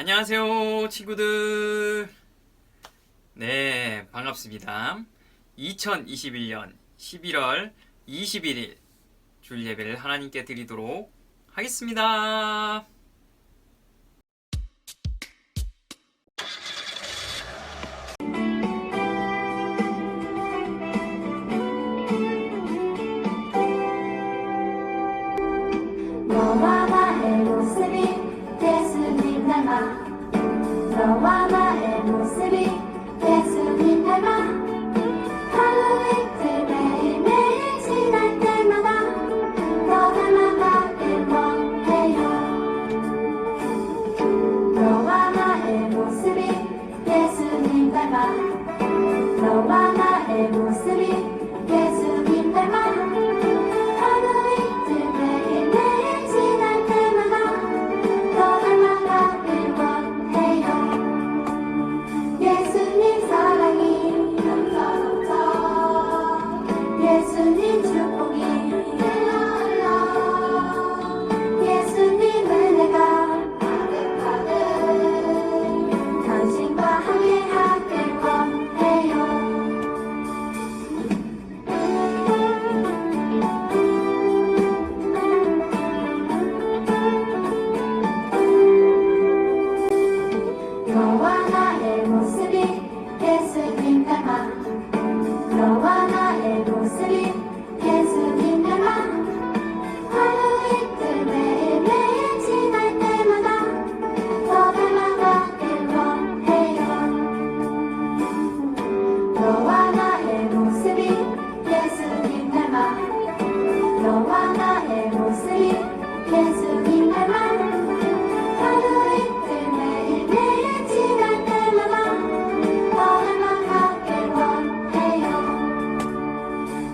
안녕하세요, 친구들. 네, 반갑습니다. 2021년 11월 21일 주일 예배를 하나님께 드리도록 하겠습니다. 너와 나의 모습이 예수님 닮아 너와 나의 모습이 예수님 닮아 하루 이틀 매일매일 지날 때마다 더 닮아가길 원해요. 너와 나의 모습이 예수님 닮아 너와 나의 모습이 예수님 닮아 예수님 축복이 예수님 은혜가 가득가득 당신과 함께하길 원해요. 너와 나의 모습이 예수님 닮아 너와 나의 모습이 예수님 닮아 하루 이틀 매일매일 지날 때마다 더 닮아가길 원해요. 너와 나의 모습이 예수님 닮아 너와 나의 모습이 예수님 닮아 하루 이틀 매일매일 지날 때마다 더 닮아가길 원해요.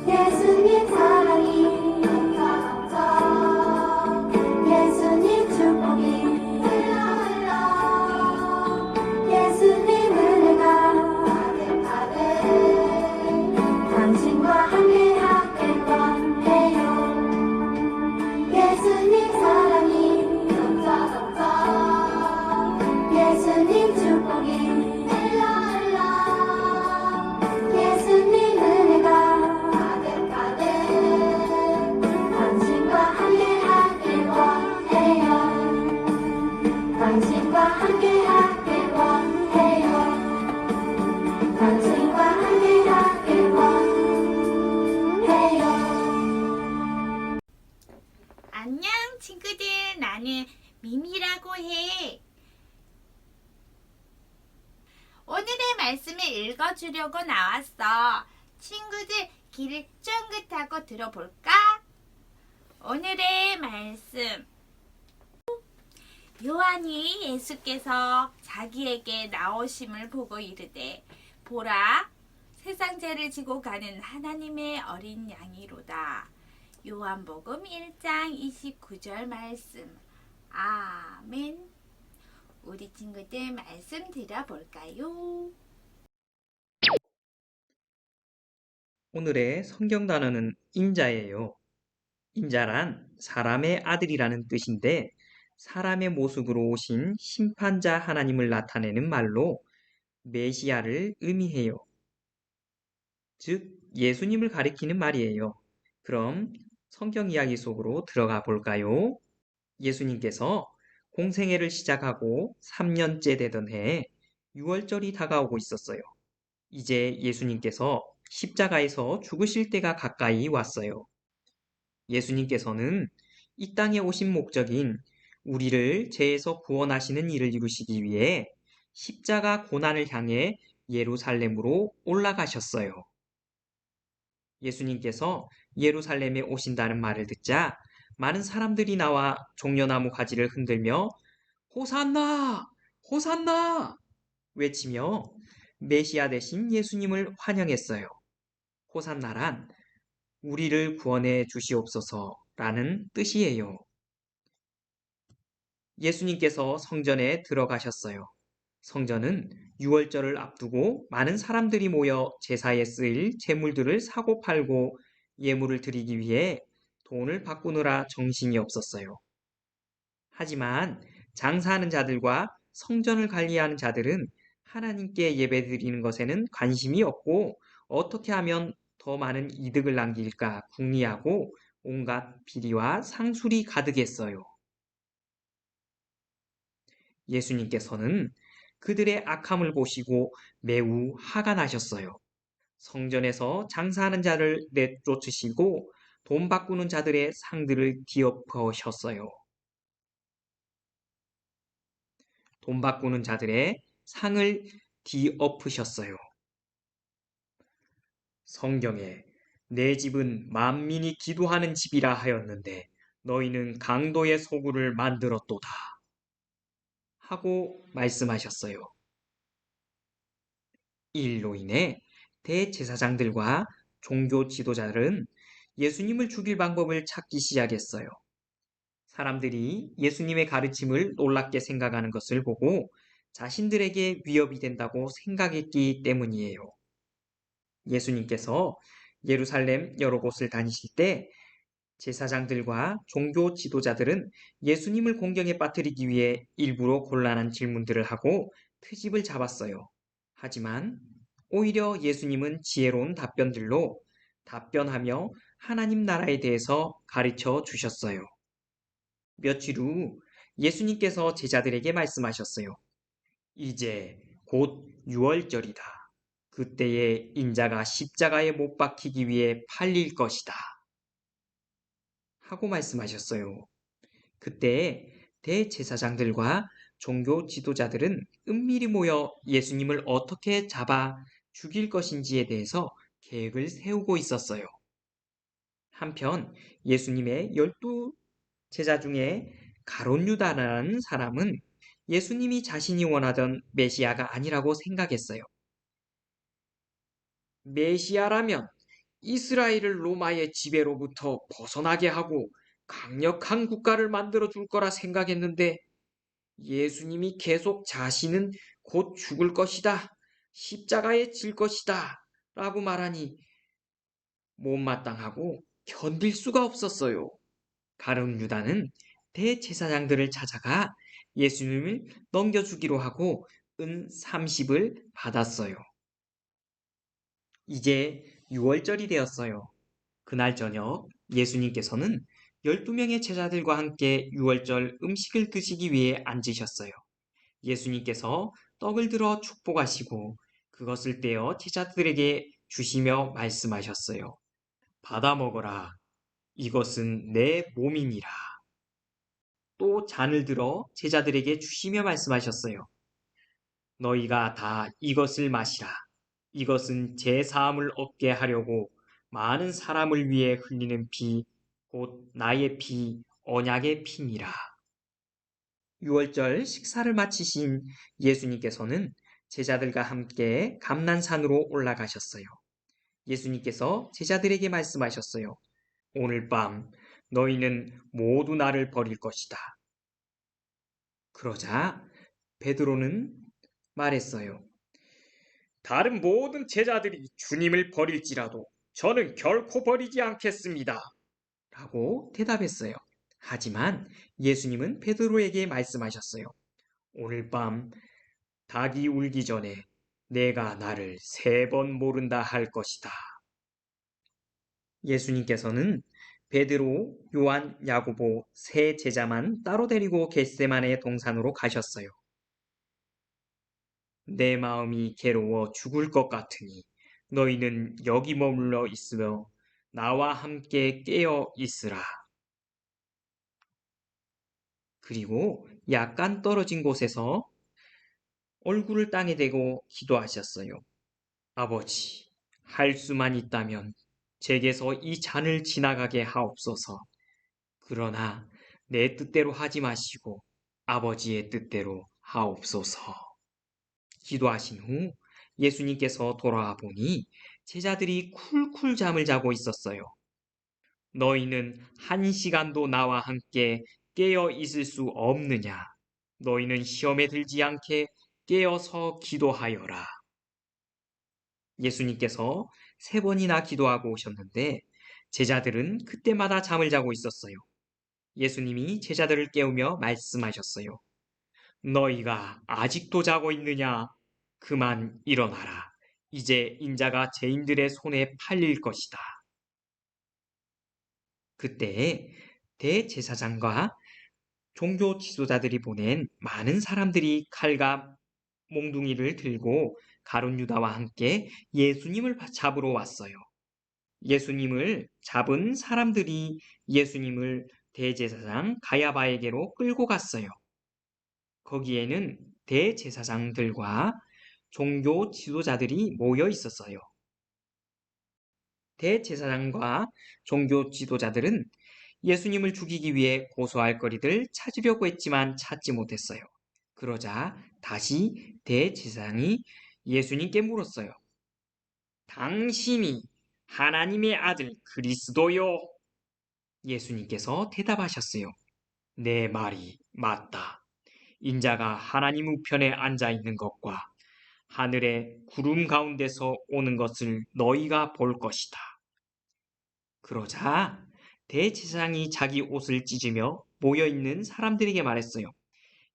예수님 사랑이 넘쳐 예수님 축복이 흘러 예수님 은혜가 가득가득 당신과 함께하길 원해요. 예수님 사랑이 넘쳐 예수님 축복이 흘러 예수님 은혜가 가득가득 당신과 함께하길 원해요. 당신과 함께하길 원해요. 당신과 함께하길 원해요. 안녕 친구들, 나는 미미라고 해. 오늘의 말씀을 읽어주려고 나왔어. 친구들, 귀를 쫑긋하고 들어볼까? 오늘의 말씀. 요한이 예수께서 자기에게 나오심을 보고 이르되, 보라, 세상 죄를 지고 가는 하나님의 어린 양이로다. 요한복음 1장 29절 말씀. 아멘. 우리 친구들 말씀 들어볼까요? 오늘의 성경 단어는 인자예요. 인자란 사람의 아들이라는 뜻인데, 사람의 모습으로 오신 심판자 하나님을 나타내는 말로 메시아를 의미해요. 즉, 예수님을 가리키는 말이에요. 그럼 성경 이야기 속으로 들어가 볼까요? 예수님께서 공생애를 시작하고 3년째 되던 해에 6월절이 다가오고 있었어요. 이제 예수님께서 십자가에서 죽으실 때가 가까이 왔어요. 예수님께서는 이 땅에 오신 목적인 우리를 죄에서 구원하시는 일을 이루시기 위해 십자가 고난을 향해 예루살렘으로 올라가셨어요. 예수님께서 예루살렘에 오신다는 말을 듣자 많은 사람들이 나와 종려나무 가지를 흔들며 호산나! 호산나! 외치며 메시아 대신 예수님을 환영했어요. 호산나란 우리를 구원해 주시옵소서라는 뜻이에요. 예수님께서 성전에 들어가셨어요. 성전은 유월절을 앞두고 많은 사람들이 모여 제사에 쓰일 제물들을 사고 팔고 예물을 드리기 위해 돈을 바꾸느라 정신이 없었어요. 하지만 장사하는 자들과 성전을 관리하는 자들은 하나님께 예배드리는 것에는 관심이 없고 어떻게 하면 더 많은 이득을 남길까 궁리하고 온갖 비리와 상술이 가득했어요. 예수님께서는 그들의 악함을 보시고 매우 화가 나셨어요. 성전에서 장사하는 자를 내쫓으시고 돈 바꾸는 자들의 상들을 뒤엎으셨어요. 돈 바꾸는 자들의 상을 뒤엎으셨어요. 성경에 내 집은 만민이 기도하는 집이라 하였는데 너희는 강도의 소굴을 만들었도다 하고 말씀하셨어요. 이 일로 인해 대제사장들과 종교 지도자들은 예수님을 죽일 방법을 찾기 시작했어요. 사람들이 예수님의 가르침을 놀랍게 생각하는 것을 보고 자신들에게 위협이 된다고 생각했기 때문이에요. 예수님께서 예루살렘 여러 곳을 다니실 때 제사장들과 종교 지도자들은 예수님을 공경에 빠뜨리기 위해 일부러 곤란한 질문들을 하고 트집을 잡았어요. 하지만 오히려 예수님은 지혜로운 답변들로 답변하며 하나님 나라에 대해서 가르쳐 주셨어요. 며칠 후 예수님께서 제자들에게 말씀하셨어요. 이제 곧 유월절이다. 그때에 인자가 십자가에 못 박히기 위해 팔릴 것이다. 하고 말씀하셨어요. 그때 대제사장들과 종교 지도자들은 은밀히 모여 예수님을 어떻게 잡아 죽일 것인지에 대해서 계획을 세우고 있었어요. 한편 예수님의 12 제자 중에 가룟 유다라는 사람은 예수님이 자신이 원하던 메시아가 아니라고 생각했어요. 메시아라면 이스라엘을 로마의 지배로부터 벗어나게 하고 강력한 국가를 만들어 줄 거라 생각했는데 예수님이 계속 자신은 곧 죽을 것이다. 십자가에 질 것이다. 라고 말하니 못마땅하고 견딜 수가 없었어요. 가룟 유다는 대제사장들을 찾아가 예수님을 넘겨주기로 하고 은 30을 받았어요. 이제 6월절이 되었어요. 그날 저녁 예수님께서는 12명의 제자들과 함께 6월절 음식을 드시기 위해 앉으셨어요. 예수님께서 떡을 들어 축복하시고 그것을 떼어 제자들에게 주시며 말씀하셨어요. 받아 먹어라. 이것은 내 몸이니라. 또 잔을 들어 제자들에게 주시며 말씀하셨어요. 너희가 다 이것을 마시라. 이것은 제 사함을 얻게 하려고 많은 사람을 위해 흘리는 피, 곧 나의 피, 언약의 피니라. 6월절 식사를 마치신 예수님께서는 제자들과 함께 감난산으로 올라가셨어요. 예수님께서 제자들에게 말씀하셨어요. 오늘 밤 너희는 모두 나를 버릴 것이다. 그러자 베드로는 말했어요. 다른 모든 제자들이 주님을 버릴지라도 저는 결코 버리지 않겠습니다. 라고 대답했어요. 하지만 예수님은 베드로에게 말씀하셨어요. 오늘 밤 닭이 울기 전에 내가 나를 3번 모른다 할 것이다. 예수님께서는 베드로, 요한, 야고보 세 제자만 따로 데리고 겟세마네 동산으로 가셨어요. 내 마음이 괴로워 죽을 것 같으니 너희는 여기 머물러 있으며 나와 함께 깨어 있으라. 그리고 약간 떨어진 곳에서 얼굴을 땅에 대고 기도하셨어요. 아버지, 할 수만 있다면 제게서 이 잔을 지나가게 하옵소서. 그러나 내 뜻대로 하지 마시고 아버지의 뜻대로 하옵소서. 기도하신 후 예수님께서 돌아와 보니 제자들이 쿨쿨 잠을 자고 있었어요. 너희는 1시간도 나와 함께 깨어 있을 수 없느냐? 너희는 시험에 들지 않게 깨어서 기도하여라. 예수님께서 3번이나 기도하고 오셨는데 제자들은 그때마다 잠을 자고 있었어요. 예수님이 제자들을 깨우며 말씀하셨어요. 너희가 아직도 자고 있느냐? 그만 일어나라. 이제 인자가 죄인들의 손에 팔릴 것이다. 그때 대제사장과 종교 지도자들이 보낸 많은 사람들이 칼과 몽둥이를 들고 가룟 유다와 함께 예수님을 잡으러 왔어요. 예수님을 잡은 사람들이 예수님을 대제사장 가야바에게로 끌고 갔어요. 거기에는 대제사장들과 종교 지도자들이 모여 있었어요. 대제사장과 종교 지도자들은 예수님을 죽이기 위해 고소할 거리들 찾으려고 했지만 찾지 못했어요. 그러자 다시 대제사장이 예수님께 물었어요. 당신이 하나님의 아들 그리스도요? 예수님께서 대답하셨어요. 내 말이 맞다. 인자가 하나님 우편에 앉아 있는 것과 하늘의 구름 가운데서 오는 것을 너희가 볼 것이다. 그러자 대제사장이 자기 옷을 찢으며 모여있는 사람들에게 말했어요.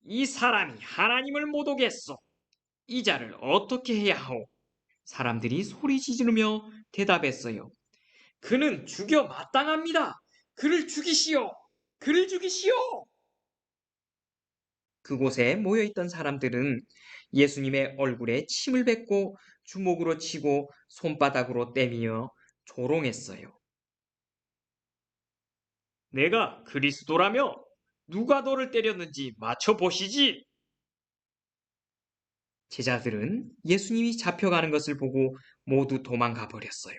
이 사람이 하나님을 못 오겠소. 이 자를 어떻게 해야 하오? 사람들이 소리 지르며 대답했어요. 그는 죽여 마땅합니다. 그를 죽이시오. 그를 죽이시오. 그곳에 모여있던 사람들은 예수님의 얼굴에 침을 뱉고 주먹으로 치고 손바닥으로 때미며 조롱했어요. 내가 그리스도라며? 누가 너를 때렸는지 맞춰보시지. 제자들은 예수님이 잡혀가는 것을 보고 모두 도망가 버렸어요.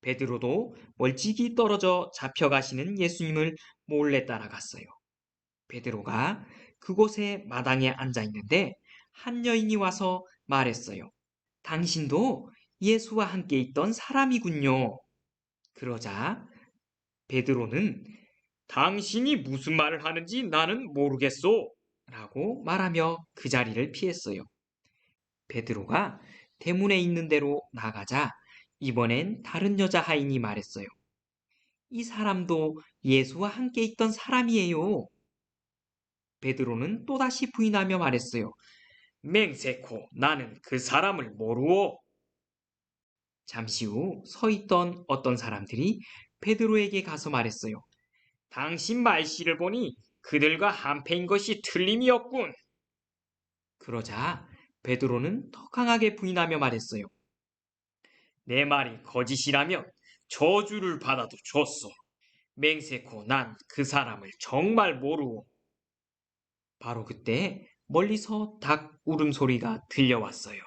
베드로도 멀찍이 떨어져 잡혀가시는 예수님을 몰래 따라갔어요. 베드로가 그곳에 마당에 앉아 있는데 한 여인이 와서 말했어요. 당신도 예수와 함께 있던 사람이군요. 그러자 베드로는 당신이 무슨 말을 하는지 나는 모르겠소. 라고 말하며 그 자리를 피했어요. 베드로가 대문에 있는 대로 나가자 이번엔 다른 여자 하인이 말했어요. 이 사람도 예수와 함께 있던 사람이에요. 베드로는 또다시 부인하며 말했어요. 맹세코 나는 그 사람을 모르오. 잠시 후 서 있던 어떤 사람들이 베드로에게 가서 말했어요. 당신 말씨를 보니 그들과 한패인 것이 틀림이 없군. 그러자 베드로는 더 강하게 부인하며 말했어요. 내 말이 거짓이라면 저주를 받아도 좋소. 맹세코 난 그 사람을 정말 모르오. 바로 그때 멀리서 닭 울음소리가 들려왔어요.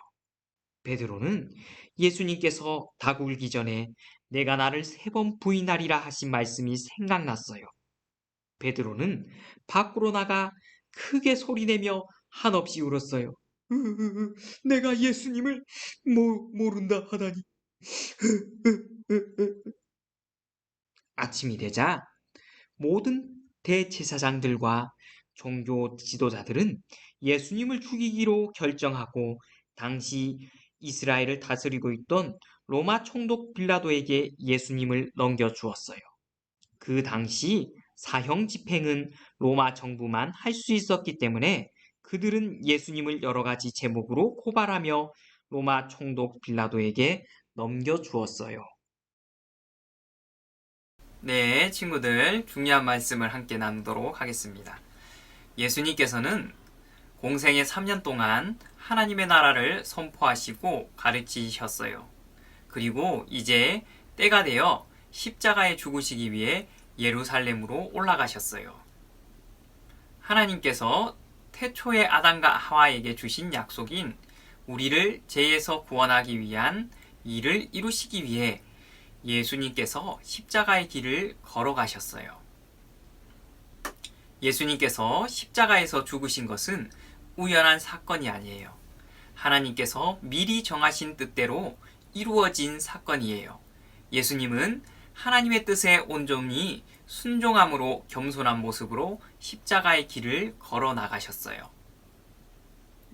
베드로는 예수님께서 닭 울기 전에 내가 나를 3번 부인하리라 하신 말씀이 생각났어요. 베드로는 밖으로 나가 크게 소리내며 한없이 울었어요. 내가 예수님을 모른다 하다니. 아침이 되자 모든 대제사장들과 종교 지도자들은 예수님을 죽이기로 결정하고 당시 이스라엘을 다스리고 있던 로마 총독 빌라도에게 예수님을 넘겨주었어요. 그 당시 사형 집행은 로마 정부만 할 수 있었기 때문에 그들은 예수님을 여러 가지 제목으로 고발하며 로마 총독 빌라도에게 넘겨주었어요. 네, 친구들, 중요한 말씀을 함께 나누도록 하겠습니다. 예수님께서는 공생의 3년 동안 하나님의 나라를 선포하시고 가르치셨어요. 그리고 이제 때가 되어 십자가에 죽으시기 위해 예루살렘으로 올라가셨어요. 하나님께서 태초의 아담과 하와에게 주신 약속인 우리를 죄에서 구원하기 위한 일을 이루시기 위해 예수님께서 십자가의 길을 걸어가셨어요. 예수님께서 십자가에서 죽으신 것은 우연한 사건이 아니에요. 하나님께서 미리 정하신 뜻대로 이루어진 사건이에요. 예수님은 하나님의 뜻에 온전히 순종함으로 겸손한 모습으로 십자가의 길을 걸어 나가셨어요.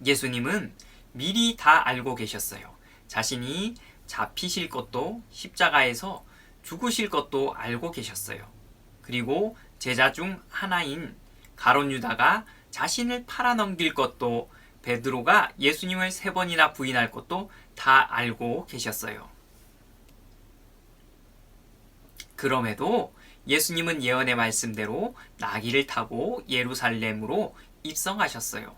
예수님은 미리 다 알고 계셨어요. 자신이 잡히실 것도 십자가에서 죽으실 것도 알고 계셨어요. 그리고 제자 중 하나인 가룟 유다가 자신을 팔아넘길 것도, 베드로가 예수님을 3번이나 부인할 것도 다 알고 계셨어요. 그럼에도 예수님은 예언의 말씀대로 나귀를 타고 예루살렘으로 입성하셨어요.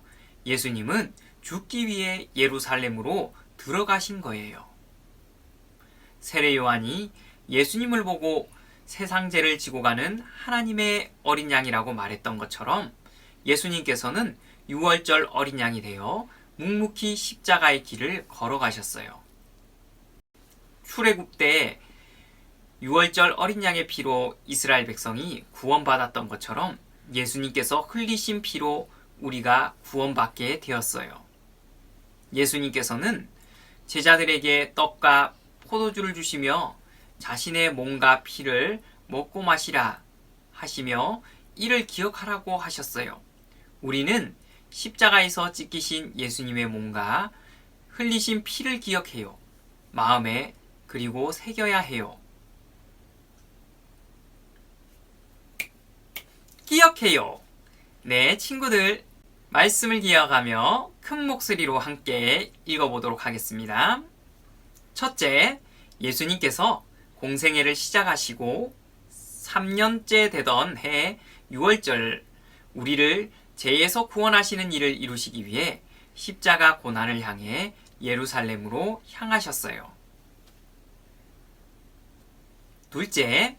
예수님은 죽기 위해 예루살렘으로 들어가신 거예요. 세례 요한이 예수님을 보고 세상죄를 지고 가는 하나님의 어린 양이라고 말했던 것처럼 예수님께서는 유월절 어린 양이 되어 묵묵히 십자가의 길을 걸어가셨어요. 출애굽 때 유월절 어린 양의 피로 이스라엘 백성이 구원받았던 것처럼 예수님께서 흘리신 피로 우리가 구원받게 되었어요. 예수님께서는 제자들에게 떡과 포도주를 주시며 자신의 몸과 피를 먹고 마시라 하시며 이를 기억하라고 하셨어요. 우리는 십자가에서 찢기신 예수님의 몸과 흘리신 피를 기억해요. 마음에 그리고 새겨야 해요. 기억해요. 네, 친구들, 말씀을 기억하며 큰 목소리로 함께 읽어보도록 하겠습니다. 첫째, 예수님께서 공생애를 시작하시고 3년째 되던 해 6월절 우리를 죄에서 구원하시는 일을 이루시기 위해 십자가 고난을 향해 예루살렘으로 향하셨어요. 둘째,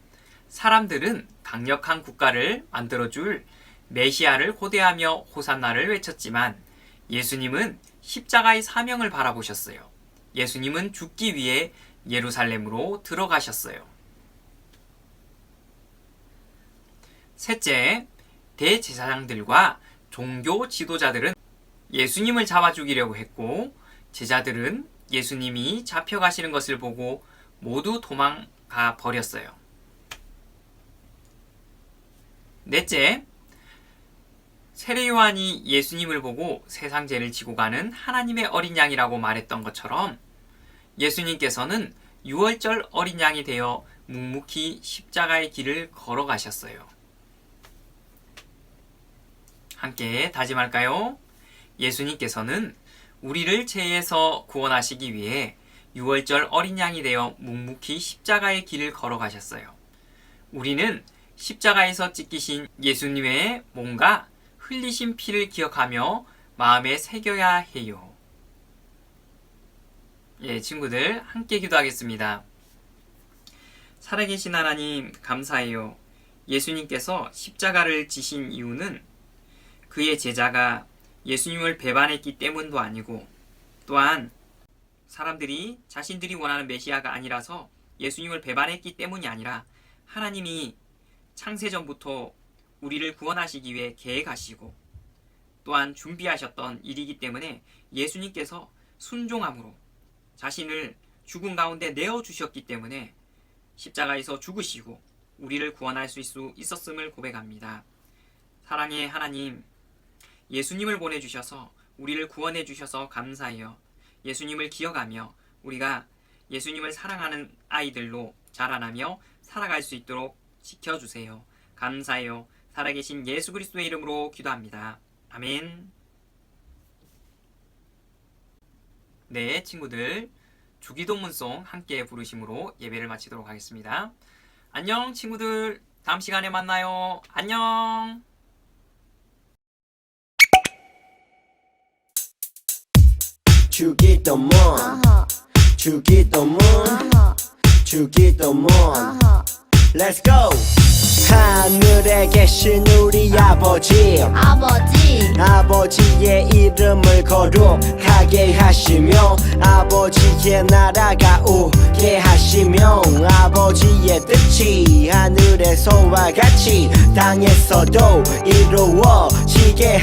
사람들은 강력한 국가를 만들어줄 메시아를 호대하며 호산나를 외쳤지만 예수님은 십자가의 사명을 바라보셨어요. 예수님은 죽기 위해 예루살렘으로 들어가셨어요. 셋째, 대제사장들과 종교 지도자들은 예수님을 잡아 죽이려고 했고 제자들은 예수님이 잡혀가시는 것을 보고 모두 도망가 버렸어요. 넷째, 세례 요한이 예수님을 보고 세상 죄를 지고 가는 하나님의 어린 양이라고 말했던 것처럼 예수님께서는 유월절 어린 양이 되어 묵묵히 십자가의 길을 걸어가셨어요. 함께 다짐할까요? 예수님께서는 우리를 죄에서 구원하시기 위해 유월절 어린 양이 되어 묵묵히 십자가의 길을 걸어가셨어요. 우리는 십자가에서 찢기신 예수님의 몸과 흘리신 피를 기억하며 마음에 새겨야 해요. 예, 친구들 함께 기도하겠습니다. 살아계신 하나님 감사해요. 예수님께서 십자가를 지신 이유는 그의 제자가 예수님을 배반했기 때문도 아니고 또한 사람들이 자신들이 원하는 메시아가 아니라서 예수님을 배반했기 때문이 아니라 하나님이 창세전부터 우리를 구원하시기 위해 계획하시고 또한 준비하셨던 일이기 때문에 예수님께서 순종함으로 자신을 죽음 가운데 내어주셨기 때문에 십자가에서 죽으시고 우리를 구원할 수 있었음을 고백합니다. 사랑의 하나님, 예수님을 보내주셔서 우리를 구원해 주셔서 감사해요. 예수님을 기억하며 우리가 예수님을 사랑하는 아이들로 자라나며 살아갈 수 있도록 지켜주세요. 감사해요. 살아계신 예수 그리스도의 이름으로 기도합니다. 아멘. 네, 친구들 주기도문송 함께 부르심으로 예배를 마치도록 하겠습니다. 안녕 친구들, 다음 시간에 만나요. 안녕. 주기도문 주기도문 주기도문 Let's go! 하늘에 계신 우리 아버지의 이름을 거룩하게 하시며 아버지의 나라가 오게 하시며 아버지의 뜻이 하늘에서와 같이 땅에서도 이루어지게